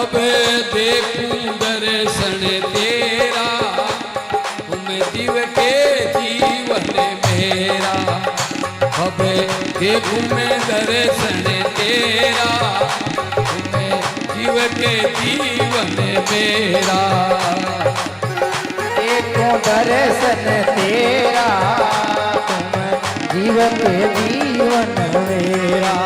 कब देखूं दर्शन तेरा, तुम जीव के जीवन मेरा। कब देखूं मैं दर्शन तेरा, तुम जीव के जीवन मेरा। देखूं दर्शन तेरा, तुम जीव के जीवन मेरा।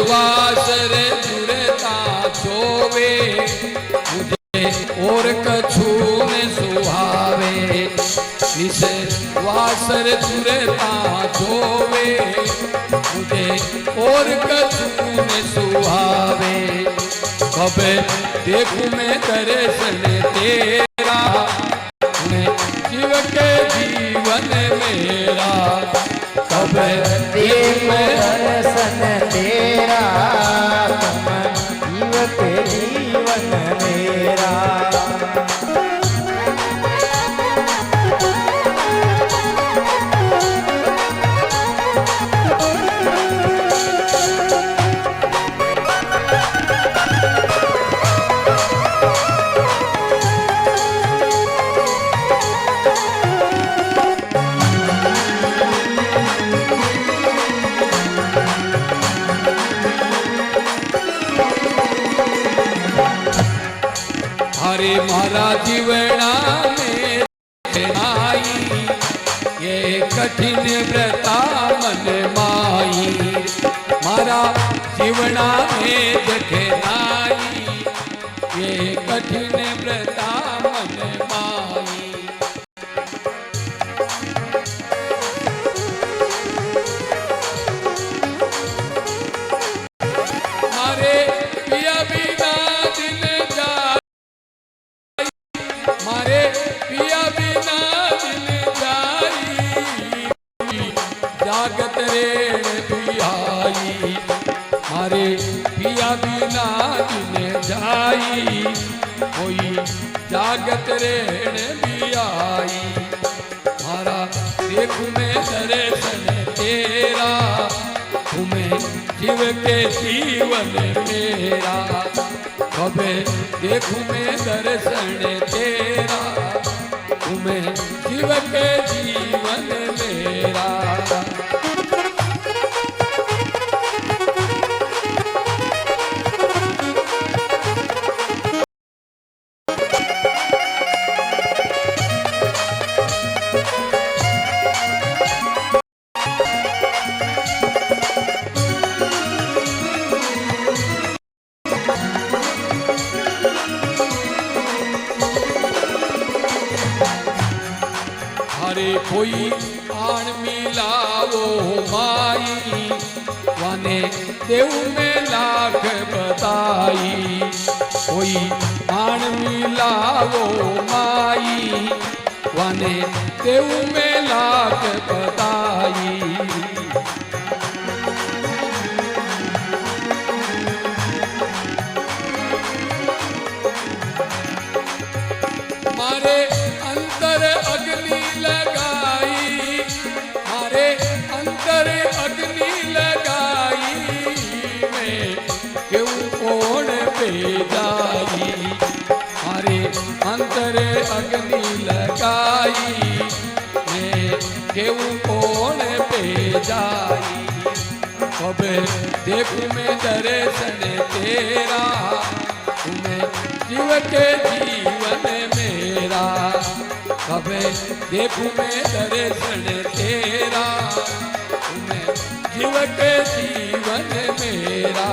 वासर जुरता सोवे, मुझे और कछु न सुहावे। इस वासर जुरता सोवे, मुझे और कछु न सुहावे। कब देखूं मैं दर्शन तेरा, मैं जीव के जीवन मेरा। कब देखूं दर्शन तेरा, तुम जीव के जीवन मेरा। हरे मारा जीवना में आई, ये कठिन व्रता मन माई। मारा जीवना में जखनाई, ये कठिन व्रता मन माई। मारे पिया बिना दिन मारे पिया बिना दिन जाई, जागत रेण पियाई। मारे पिया बिना दिन जाई, कोई जागत रेण पियाई। मारा देखूं मैं दर्शन तेरा, तुम्हें जीव के जीवन मेरा। कब देखूं मैं दर्शन तेरा, तुम्हें जीव के जीवन मेरा। हरे कोई आण मिलावो माई, वाने देव में लाख बताई। कोई आण मिलावो माई, वाने देव में लाख बताई। मारे अंतर अग्नि लगाई, मारे अंतर अग्नि लगाई। मैं क्यों कौन पे जाई, मारे अंतर अग्नि लगाई। मैं क्यों कौन पे जाई। कब देखूं मैं दर्शन तेरा, तुम्हें जीव के जीवन मेरा। कब देखूं मैं दर्शन तेरा, तुम्हें जीव के जीवन मेरा।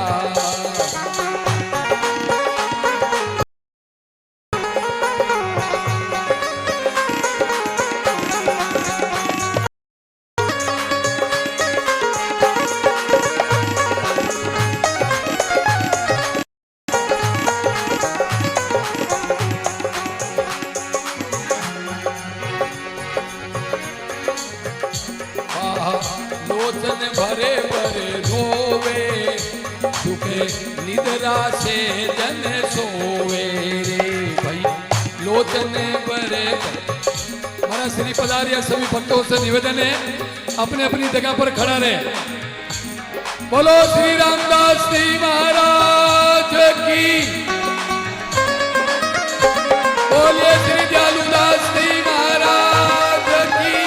लोचन भरे लोचन बरे। हमारा श्री पधारिया सभी भक्तों से निवेदन है अपने अपनी जगह पर खड़ा रहे। बोलो श्री रामदास जी महाराज की, बोलिए श्री दयालुदास जी महाराज की।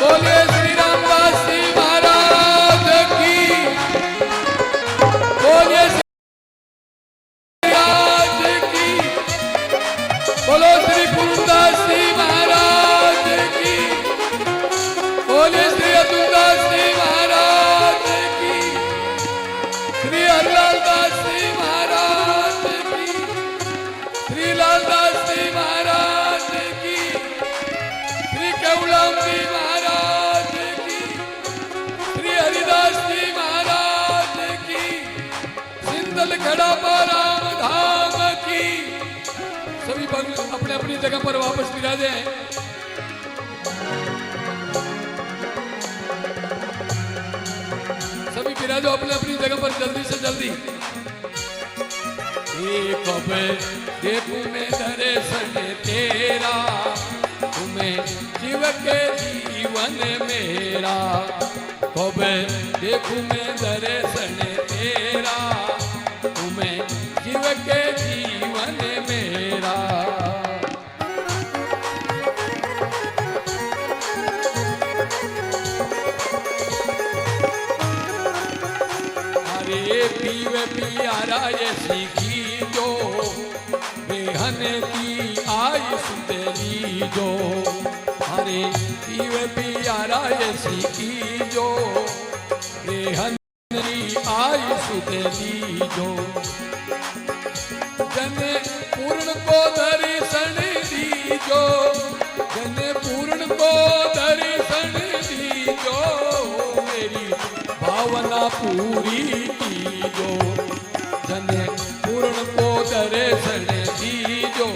बोलिए श्री रामदास जी महाराज की, बोलिए श्री राज की, बोलो श्री पूर्णदास जी महाराज की, बोलिए श्री अतुलदास जी महाराज की, श्री हरिलाल दास जी महाराज की, श्री लालदास जी महाराज की, श्री केवलाम जी महाराज की, श्री हरिदास जी महाराज की, सिंदल खड़ापा राम धाम की। सभी भक्त अपने अपनी जगह पर वापस विराजे हैं। सभी विराजो अपने अपनी जगह पर जल्दी से जल्दी। कब देखूं मैं दर्शन तेरा, तुम्हें जीव के जीवन मेरा। कब देखूं मैं दर्शन तेरा, तुम्हें जीव के जीवन मेरा। अरे पीव पियारा ये सीखी जो, बेहन की आयुष तेरी जो। अरे पीव पियारा ये सीखी जो, बेहन की आयुष तेरी जो। जन पूर्ण को दर्शन दीजो, जन पूर्ण को दर्शन दीजो, मेरी भावना पूरी कीजो। जन पूर्ण को दर्शन दीजो,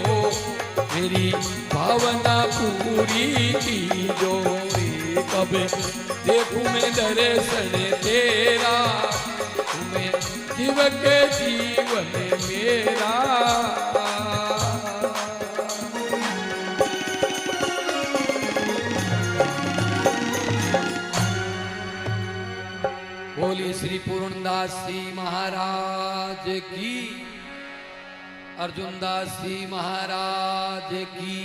मेरी भावना पूरी कीजो। कब देखूं मैं दर्शन तेरा, तुम्हें जीव के जीवन मेरा। बोली श्री पूर्णदास जी महाराज की, अर्जुनदास जी महाराज की,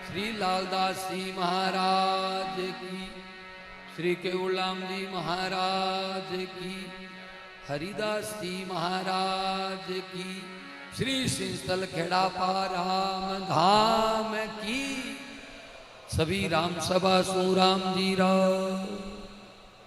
श्री लालदास जी महाराज की, श्री केवलाम जी महाराज की, हरिदास जी महाराज की, श्री सिंस्थल खेड़ापा राम धाम की। सभी राम सभा सो राम जी राम।